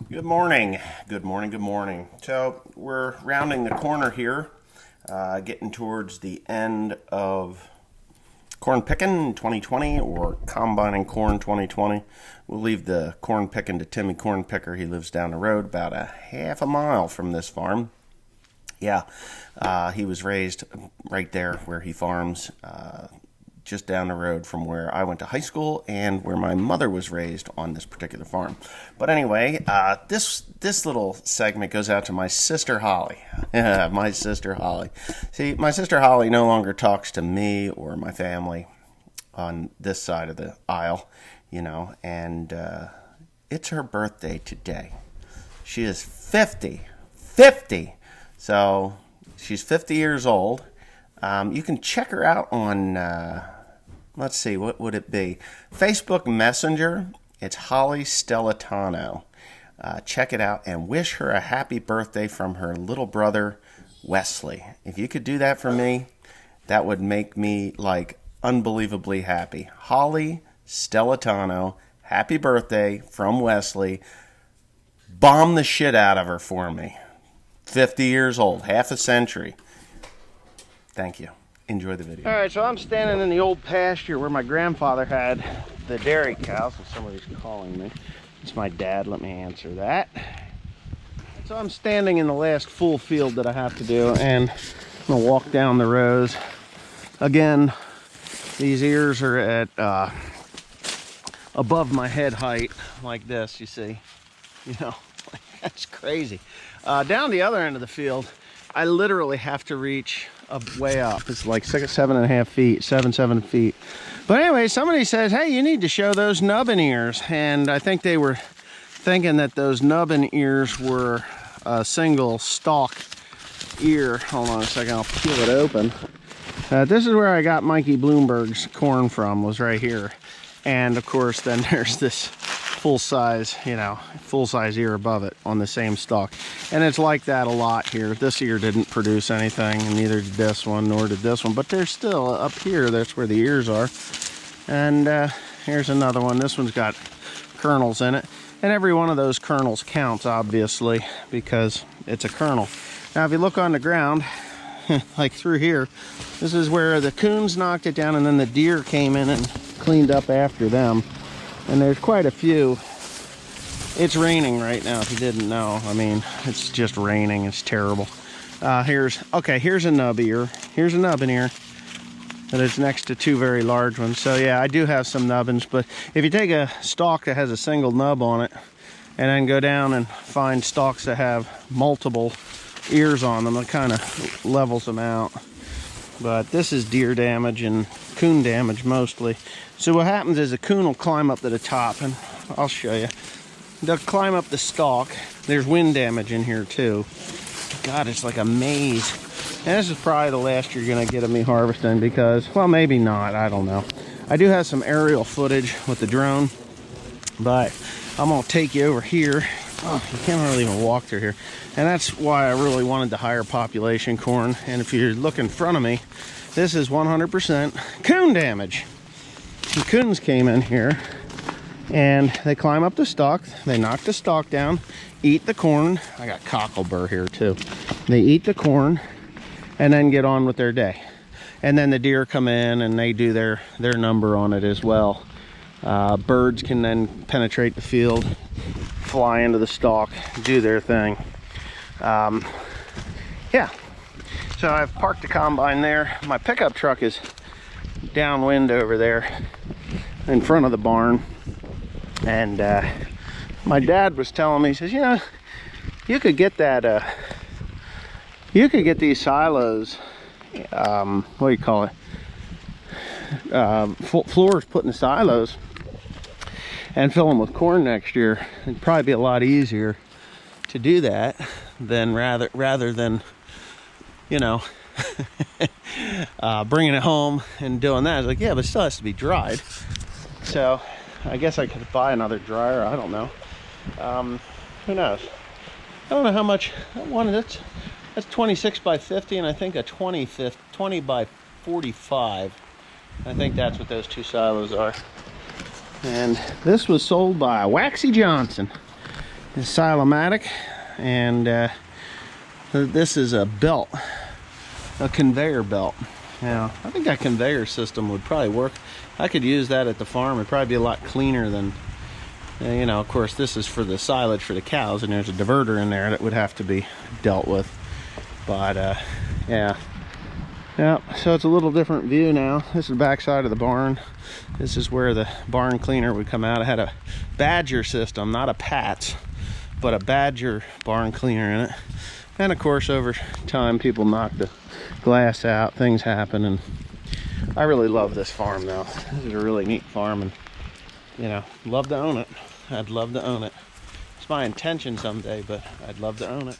Good morning. Good morning. Good morning. So we're rounding the corner here, getting towards the end of corn picking 2020 or combining corn 2020. We'll leave the corn picking to Timmy Corn Picker. He lives down the road about a half a mile from this farm. Yeah, he was raised right there where he farms, just down the road from where I went to high school and where my mother was raised on this particular farm. But anyway, this little segment goes out to my sister Holly. My sister Holly. See, my sister Holly no longer talks to me or my family on this side of the aisle, and it's her birthday today. She is 50. 50! So she's 50 years old. You can check her out on, let's see, what would it be? Facebook Messenger. It's Holly Stellitano. Check it out and wish her a happy birthday from her little brother, Wesley. If you could do that for me, that would make me, unbelievably happy. Holly Stellitano, happy birthday from Wesley. Bomb the shit out of her for me. 50 years old, half a century. Thank you. Enjoy the video. All right, so I'm standing in the old pasture where my grandfather had the dairy cows. So somebody's calling me. It's my dad. Let me answer that. So I'm standing in the last full field that I have to do, and I'm going to walk down the rows. Again, these ears are at above my head height, like this, you see. That's crazy. Down the other end of the field, I literally have to reach way up. It's like 7.5 feet, 7 feet. But anyway, somebody says, hey, you need to show those nubbin ears. And I think they were thinking that those nubbin ears were a single stalk ear. Hold on a second, I'll peel it open. This is where I got Mikey Bloomberg's corn from, was right here. And of course, then there's this full-size ear above it on the same stalk. And it's like that a lot here. This ear didn't produce anything, and neither did this one, nor did this one. But they're still up here. That's where the ears are. And here's another one. This one's got kernels in it. And every one of those kernels counts, obviously, because it's a kernel. Now, if you look on the ground, like through here, this is where the coons knocked it down, and then the deer came in and cleaned up after them. And there's quite a few. It's raining right now, if you didn't know. I mean, it's just raining. It's terrible. Here's a nub ear. Here's a nubbin ear. And it's next to two very large ones. So yeah, I do have some nubbins. But if you take a stalk that has a single nub on it, and then go down and find stalks that have multiple ears on them, it kind of levels them out. But this is deer damage and coon damage mostly. So what happens is a coon will climb up to the top, and I'll show you. They'll climb up the stalk. There's wind damage in here too. God, it's like a maze. And this is probably the last you're gonna get of me harvesting because, well, maybe not, I don't know. I do have some aerial footage with the drone, but I'm gonna take you over here. Oh, you can't really even walk through here. And that's why I really wanted the higher population corn. And if you look in front of me, this is 100% coon damage. The coons came in here and they climb up the stalk, they knock the stalk down, eat the corn. I got cocklebur here too. They eat the corn and then get on with their day. And then the deer come in and they do their number on it as well. Birds can then penetrate the field, fly into the stalk, do their thing. Yeah, so I've parked the combine there. My pickup truck is downwind over there in front of the barn. And my dad was telling me, he says, you could get that, you could get these silos, what do you call it? Floors put in the silos and fill them with corn next year. It'd probably be a lot easier to do that than rather than bringing it home and doing that. I was like, yeah, but it still has to be dried. So I guess I could buy another dryer. I don't know. Who knows? I don't know how much one of that's 26 by 50, and I think a 20 by 45. I think that's what those two silos are. And this was sold by Waxy Johnson. is Silomatic, and this is a belt, a conveyor belt. Now, I think that conveyor system would probably work. I could use that at the farm. It'd probably be a lot cleaner than, you know, of course, this is for the silage for the cows, and there's a diverter in there that would have to be dealt with. But, yeah. Yeah, so it's a little different view now. This is the back side of the barn. This is where the barn cleaner would come out. It had a Badger system, not a Pats, but a Badger barn cleaner in it. And of course, over time, people knock the glass out, things happen, and I really love this farm though. This is a really neat farm, and you know, love to own it. I'd love to own it. It's my intention someday, but I'd love to own it.